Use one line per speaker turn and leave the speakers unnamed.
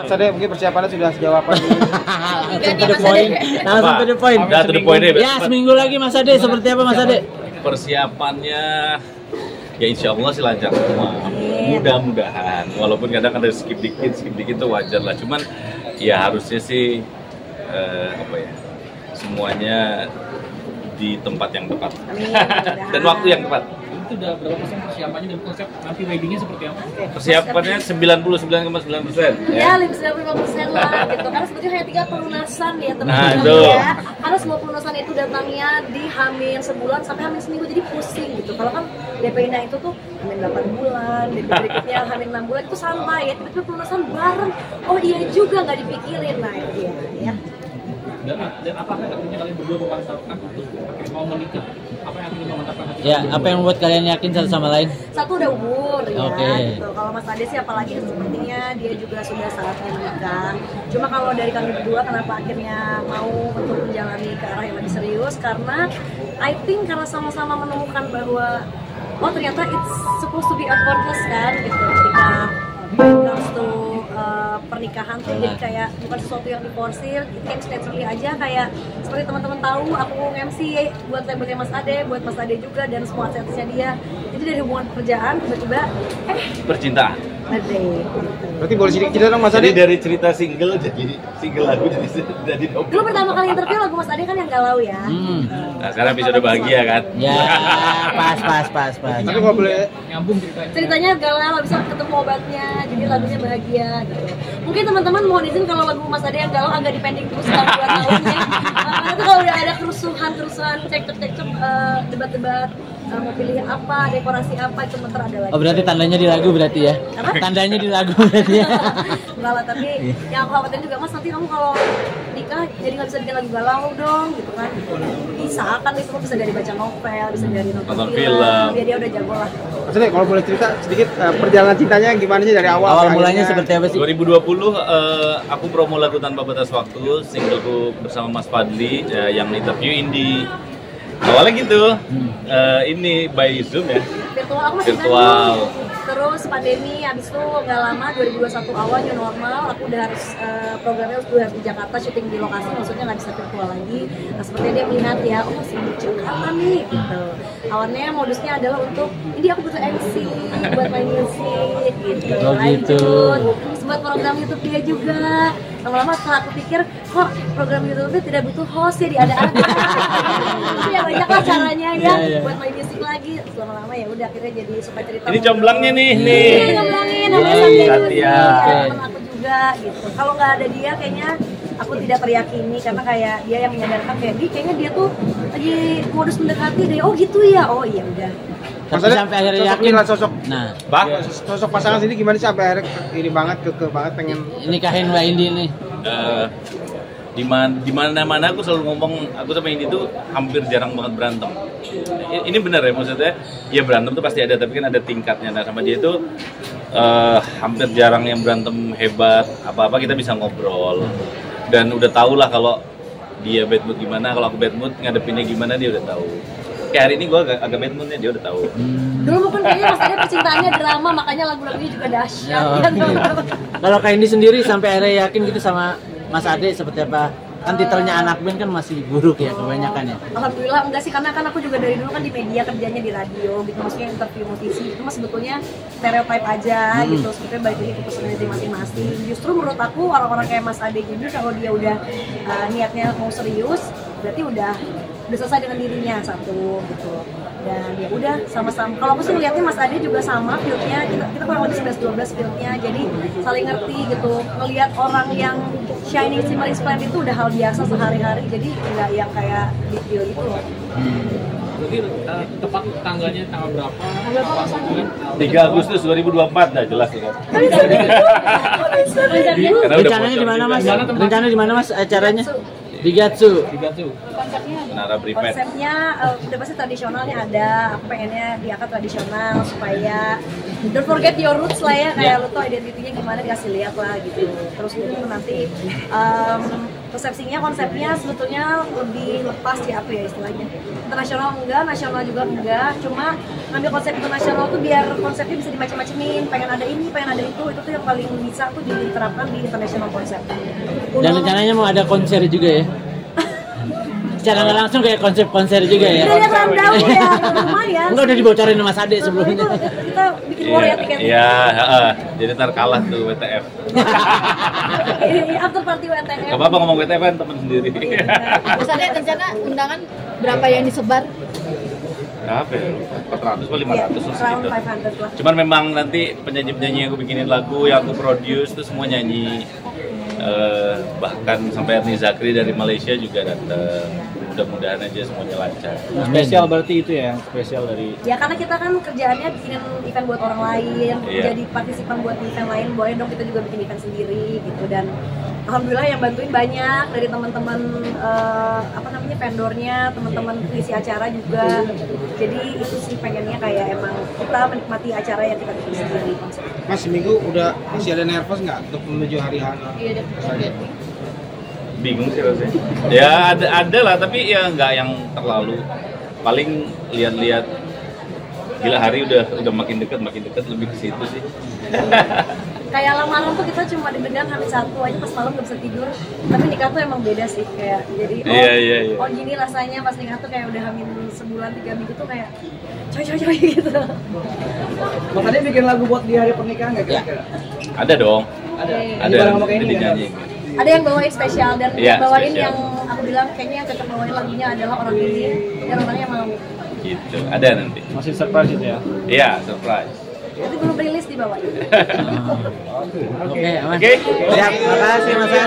Sadek mungkin persiapannya sudah sejauh apa?
Langsung to the point. Langsung to the point.
Udah to the point deh.
Ya, seminggu lagi Mas Ade, seperti apa Mas Ade?
Persiapannya ya insya Allah sih lancar semua. Mudah-mudahan. Walaupun kadang ada skip dikit itu wajar lah. Cuman ya harusnya sih semuanya di tempat yang tepat dan waktu yang tepat.
Itu udah berapa persen persiapannya dan konsep nanti weddingnya seperti apa?
Persiapannya 99,9%.
Ya, lebih 95% lah gitu. Karena sebetulnya hanya 3 pelunasan ya teman-teman ya. Karena semua pelunasan itu datangnya di Hamin sebulan sampai Hamin seminggu, jadi pusing gitu. Kalau kan DP Indah itu tuh Hamin 8 bulan, DP berikutnya Hamin 6 bulan itu santai ya. Tiba-tiba pelunasan bareng. Oh iya juga nggak dipikirin, nah itu ya.
Dan apakah artinya kalian berdua memantapkan untuk mau menikah? Apa yang akhirnya memantapkan hati?
Ya, apa yang membuat kalian yakin satu sama lain?
Satu udah umur ya,
Oke.
gitu. Kalau Mas Ade sih apalagi sepertinya dia juga sudah saatnya menikah. Cuma kalau dari kami berdua kenapa akhirnya mau untuk menjalani ke arah yang lebih serius, karena I think karena sama-sama menemukan bahwa oh ternyata it's supposed to be effortless kan gitu, ketika when it comes to pernikahan tuh jadi kayak bukan sesuatu yang diporsir, it came naturally aja. Kayak seperti teman-teman tahu aku MC buat labelnya Mas Ade, buat Mas Ade juga dan semua artisnya dia. Jadi dari hubungan pekerjaan tiba-tiba
Percintaan.
Ade.
Berarti boleh sedikit cerita dong Mas
Jadi
Ade?
dari cerita single jadi single lagu jadi double.
Dulu pertama kali interview lagu Mas Ade kan yang galau ya.
Nah, sekarang episode bahagia kan?
Ya, pas.
Tapi kalau boleh
Nyambung ceritanya.
Ceritanya galau, bisa ketemu obatnya, jadi lagunya bahagia gitu. Mungkin teman-teman mohon izin kalau lagu Mas Ade yang galau agak dipending terus selama 2 tahunnya. Karena tuh kalau udah ada kerusuhan, cekcok, debat-debat, mau pilih apa, dekorasi apa, itu bentar ada lagi.
Oh, berarti tandanya di lagu berarti ya?
Apa?
Tandanya di lagu berarti ya?
Enggak lah, tapi yang aku khawatirin juga Mas, nanti kamu kalau nikah jadi nggak bisa bikin lagu galau dong gitu kan. Bisa kan, itu bisa dari baca novel, bisa dari nonton film. Dia udah jago lah.
Mas Ade kalau boleh cerita sedikit perjalanan cintanya gimana sih dari awal?
Awal
sampai
mulanya
akhirnya?
seperti apa sih?
2020 aku promo lagu Tanpa Batas Waktu, singleku bersama Mas Fadli yang interview Indi. Awalnya gitu, ini by Zoom ya.
Virtual, aku masih
Virtual.
Bandung. Terus pandemi, habis itu nggak lama 2021 awal new normal, aku udah harus programnya udah harus di Jakarta, syuting di lokasi, maksudnya nggak bisa virtual lagi. Nah sepertinya dia melihat ya, oh masih di Jakarta nih gitu. Awalnya modusnya adalah untuk ini aku butuh MC buat main musik gitu.
Oh, gitu.
Lanjut, terus buat program YouTube dia juga. Lama-lama setelah aku pikir, kok program YouTube tidak butuh host ya, diada-ada. Tapi ya banyak lah caranya ya, buat main musik lagi. Lama-lama ya udah akhirnya jadi supaya cerita.
Ini comblangnya nih.
Iya, ngomongin sama Sandy
Satya.
teman aku juga gitu. Kalau nggak ada dia kayaknya aku tidak teryakini, karena kayak dia yang menyadarkan kayak kayaknya dia tuh lagi modus mendekati deh. Oh gitu ya. Oh iya udah.
Tapi
Mas Ade,
sampai akhirnya
sosok
yakin.
Nila, sosok
Nah,
sosok pasangan sini gimana sih sampai akhirnya ini banget keke banget pengen
nikahin Mbak Indi nih.
Di mana-mana aku selalu ngomong, aku sama Indi tuh hampir jarang banget berantem. Ini benar ya, maksudnya ya berantem tuh pasti ada, tapi kan ada tingkatnya. Nah sama dia tuh hampir jarang yang berantem hebat, apa-apa kita bisa ngobrol. Dan udah tau lah kalau dia bad mood gimana, kalau aku bad mood ngadepinnya gimana dia udah tahu. Kayak hari ini gue agak bad moodnya dia udah tahu.
Dulu mungkin kayaknya Mas Ade percintaannya drama, makanya lagu-lagunya juga dahsyat.
Kalau Kak Indi sendiri sampai akhirnya yakin gitu sama Mas Ade seperti apa? Kan titelnya anak band kan masih buruk ya kebanyakan ya.
Alhamdulillah enggak sih, karena kan aku juga dari dulu kan di media kerjanya di radio gitu, maksudnya interview musisi itu mah sebetulnya stereotype aja gitu, sebetulnya balik lagi ke personality masing-masing. Justru menurut aku orang-orang kayak Mas Ade gini kalau dia udah niatnya mau serius, berarti udah selesai dengan dirinya satu gitu. Dan ya udah sama-sama. Kalau aku sih ngeliatnya Mas Ade juga sama fieldnya, kita kurang lebih 11-12 fieldnya, jadi saling ngerti gitu. Ngelihat orang yang shining shimmering splendid itu udah hal biasa sehari-hari, jadi nggak yang kayak big deal gitu loh.
Berarti tepat tanggalnya tanggal berapa?
Tanggal berapa Mas Ade?
3 Agustus 2024 dah jelas ya kan.
Rencananya di mana Mas? Rencananya di mana Mas acaranya? Di Gatsu.
Konsepnya
Menara Pripet.
Konsepnya udah pasti tradisionalnya ada. Aku pengennya diangkat tradisional supaya don't forget your roots lah ya, kayak lo tuh identitinya gimana dikasih lihat lah gitu. Terus itu nanti resepsinya konsepnya sebetulnya lebih lepas ya apa ya istilahnya, internasional enggak, nasional juga enggak, cuma ngambil konsep internasional tuh biar konsepnya bisa dimacam-macamin, pengen ada ini, pengen ada itu tuh yang paling bisa tuh diterapkan di international konsep.
Dan rencananya mau ada konser juga ya? Secara nggak langsung kayak konser juga ya?
Udah lihat rundown ya, lumayan.
Enggak udah dibocorin sama Mas Ade sebelumnya.
Itu kita bikin war ya tiketnya.
Iya, jadi ntar kalah tuh WTF.
After party WTF.
Gak apa-apa ngomong WTF kan teman sendiri.
Terus ada rencana undangan berapa yang disebar?
Apa ya? 400 atau 500
Iya,
lah
around
segitu.
500 lah.
Cuman memang nanti penyanyi-penyanyi yang aku bikinin lagu, yang aku produce itu semua nyanyi. Bahkan sampai Ernie Zakri dari Malaysia juga datang. Mudah-mudahan aja semuanya lancar.
Spesial berarti itu ya, yang spesial dari
Ya karena kita kan kerjaannya bikinin event buat orang lain,
Iya.
jadi partisipan buat event lain, boleh dong kita juga bikin event sendiri gitu. Dan alhamdulillah yang bantuin banyak dari teman-teman apa namanya vendornya, teman-teman pengisi acara juga. Jadi itu sih pengennya kayak emang kita menikmati acara yang kita bikin sendiri.
Mas seminggu udah masih ada nervous nggak untuk menuju hari H?
Iya deh.
Bingung sih rasanya. Ya ada lah, tapi ya nggak yang terlalu. Paling lihat-lihat. Gila hari udah makin dekat lebih ke situ sih.
Kayak lamaran tuh kita cuma deg-degan hamil satu aja pas malam nggak bisa tidur. Tapi nikah tuh emang beda sih kayak jadi
Iya.
oh gini rasanya pas nikah tuh kayak udah hamil sebulan 3 minggu tuh kayak coy gitu.
Makanya bikin lagu buat di hari pernikahan nggak kira-kira?
Ada dong.
Ada.
Ada
Barang sama kayak ini
jadi
kan?
nyanyi.
Ada yang bawain spesial dan
Iya,
yang bawain
spesial.
yang aku bilang kayaknya yang cocok bawain lagunya adalah orang ini dan orangnya mau.
Gitu. Ada nanti.
Masih surprise itu ya?
Iya, surprise.
Nanti belum rilis dibawain.
Oke, aman.
Oke.
Siap, makasih Mas Ade.